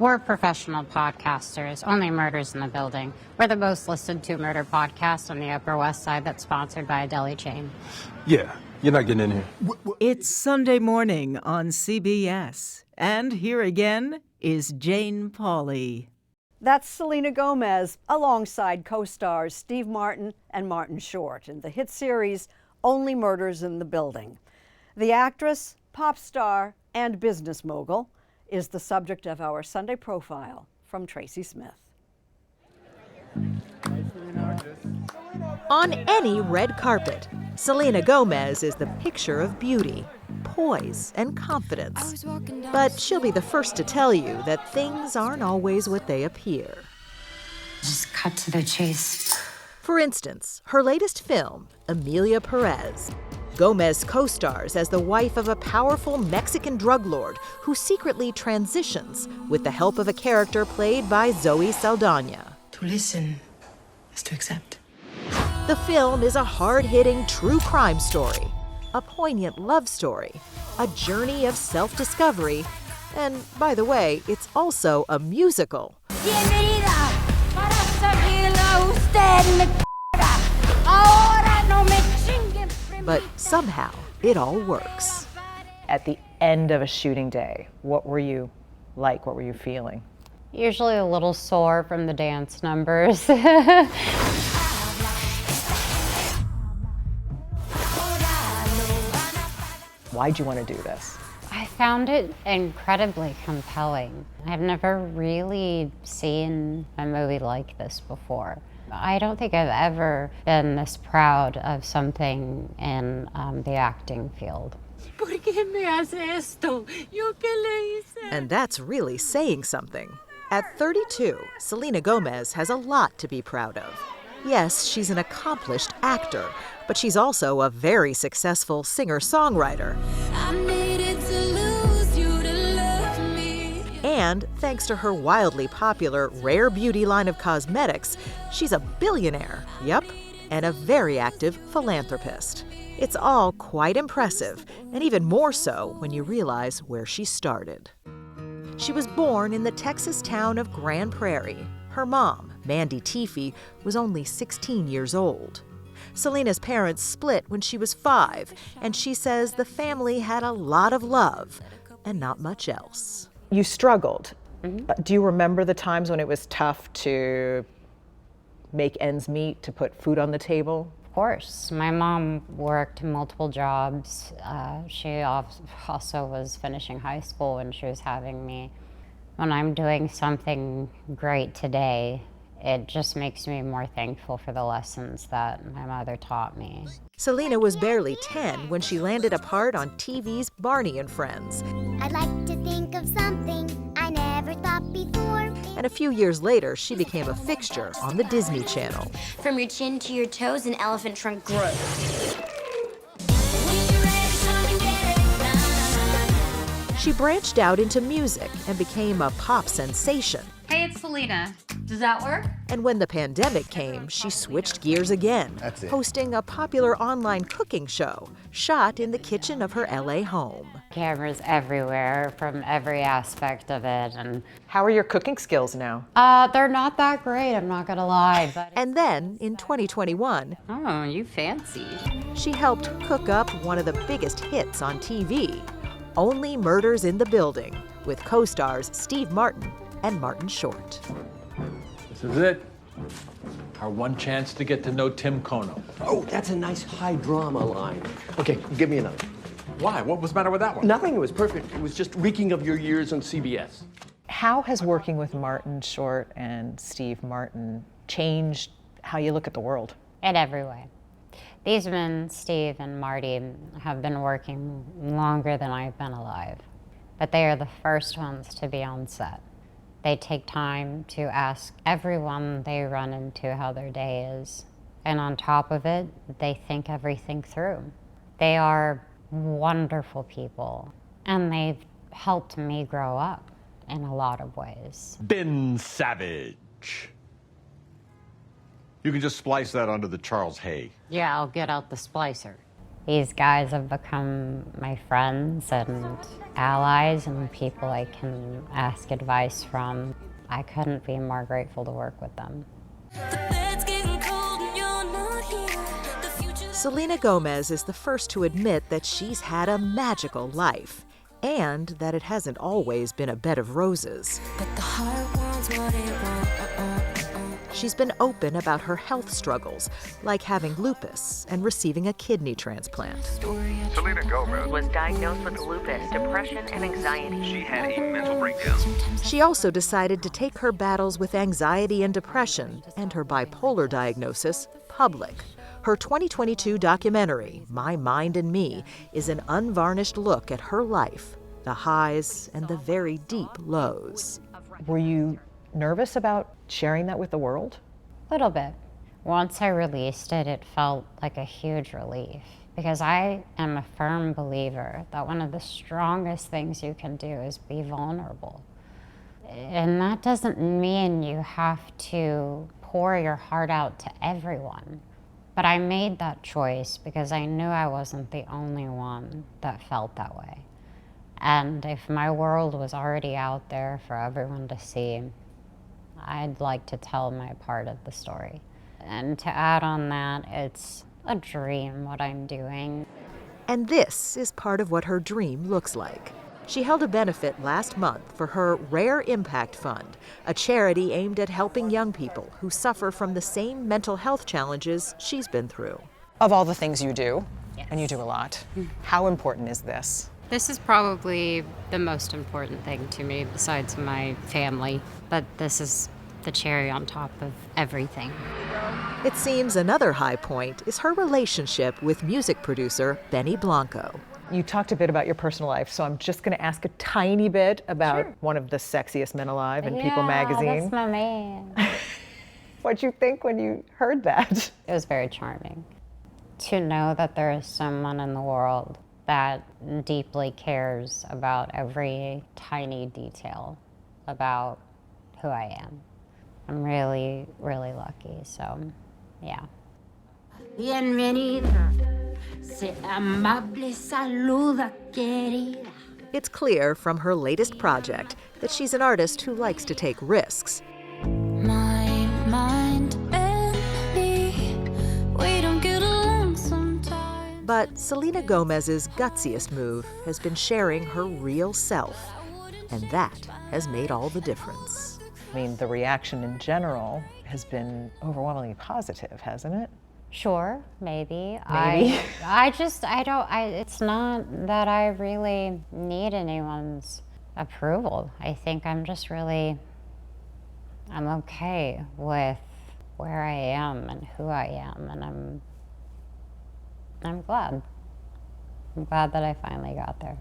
We're professional podcasters, only murders in the building. We're the most listened to murder podcast on the Upper West Side that's sponsored by a deli chain. Yeah, you're not getting in here. It's Sunday morning on CBS. And here again is Jane Pauley. That's Selena Gomez alongside co-stars Steve Martin and Martin Short in the hit series Only Murders in the Building. The actress, pop star, and business mogul is the subject of our Sunday profile from Tracy Smith. On any red carpet, Selena Gomez is the picture of beauty, poise, and confidence. But she'll be the first to tell you that things aren't always what they appear. Just cut to the chase. For instance, her latest film, Emilia Pérez. Gomez co-stars as the wife of a powerful Mexican drug lord who secretly transitions with the help of a character played by Zoe Saldana. To listen is to accept. The film is a hard-hitting true crime story, a poignant love story, a journey of self-discovery, and, by the way, it's also a musical. But somehow, it all works. At the end of a shooting day, what were you like? What were you feeling? Usually a little sore from the dance numbers. Why'd you want to do this? I found it incredibly compelling. I've never really seen a movie like this before. I don't think I've ever been this proud of something in the acting field. And that's really saying something. At 32, Selena Gomez has a lot to be proud of. Yes, she's an accomplished actor, but she's also a very successful singer-songwriter. And thanks to her wildly popular Rare Beauty line of cosmetics, she's a billionaire, yep, and a very active philanthropist. It's all quite impressive, and even more so when you realize where she started. She was born in the Texas town of Grand Prairie. Her mom, Mandy Teefee, was only 16 years old. Selena's parents split when she was 5, and she says the family had a lot of love and not much else. You struggled. Mm-hmm. Do you remember the times when it was tough to make ends meet, to put food on the table? Of course. My mom worked multiple jobs. She also was finishing high school when she was having me. When I'm doing something great today, it just makes me more thankful for the lessons that my mother taught me. Selena was barely 10 when she landed a part on TV's Barney and Friends. I'd like to think of something I never thought before. And a few years later, she became a fixture on the Disney Channel. From your chin to your toes, an elephant trunk grows. She branched out into music and became a pop sensation. Hey, it's Selena. Does that work? And when the pandemic came, she switched gears again, hosting a popular online cooking show shot in the kitchen of her LA home. Cameras everywhere from every aspect of it. And How are your cooking skills now? they're not that great, I'm not gonna lie. But And then, in 2021, oh, you fancy. she helped cook up one of the biggest hits on TV, Only Murders in the Building, with co-stars Steve Martin and Martin Short. This is it. Our one chance to get to know Tim Kono. Oh, that's a nice high drama line. Okay, give me another. Why? What was the matter with that one? Nothing, it was perfect. It was just reeking of your years on CBS. How has working with Martin Short and Steve Martin changed how you look at the world? In every way. These men, Steve and Marty, have been working longer than I've been alive, but they are the first ones to be on set. They take time to ask everyone they run into how their day is. And on top of it, they think everything through. They are wonderful people, and they've helped me grow up in a lot of ways. Bin Savage. You can just splice that onto the Charles Hay. Yeah, I'll get out the splicer. These guys have become my friends and allies and people I can ask advice from. I couldn't be more grateful to work with them. Selena Gomez is the first to admit that she's had a magical life and that it hasn't always been a bed of roses. But the heart wants what it wants. She's been open about her health struggles, like having lupus and receiving a kidney transplant. Selena Gomez was diagnosed with lupus, depression, and anxiety. She had a mental breakdown. She also decided to take her battles with anxiety and depression and her bipolar diagnosis public. Her 2022 documentary, My Mind and Me, is an unvarnished look at her life, the highs and the very deep lows. Were you nervous about sharing that with the world? A little bit. Once I released it, it felt like a huge relief because I am a firm believer that one of the strongest things you can do is be vulnerable. And that doesn't mean you have to pour your heart out to everyone. But I made that choice because I knew I wasn't the only one that felt that way. And if my world was already out there for everyone to see, I'd like to tell my part of the story. And to add on that, it's a dream what I'm doing. And this is part of what her dream looks like. She held a benefit last month for her Rare Impact Fund, a charity aimed at helping young people who suffer from the same mental health challenges she's been through. Of all the things you do, yes, and you do a lot, how important is this? This is probably the most important thing to me besides my family, but this is the cherry on top of everything. It seems another high point is her relationship with music producer Benny Blanco. You talked a bit about your personal life, so I'm just going to ask a tiny bit about one of the sexiest men alive in People magazine. That's my man. What'd you think when you heard that? It was very charming. To know that there is someone in the world that deeply cares about every tiny detail about who I am. I'm really, really lucky, so yeah. Bienvenida. Se amable saluda, querida. It's clear from her latest project that she's an artist who likes to take risks. My mind and me, we don't get along sometimes. But Selena Gomez's gutsiest move has been sharing her real self, and that has made all the difference. I mean, the reaction in general has been overwhelmingly positive, hasn't it? Sure, maybe. Maybe. It's not that I really need anyone's approval. I think I'm okay with where I am and who I am, and I'm glad. I'm glad that I finally got there.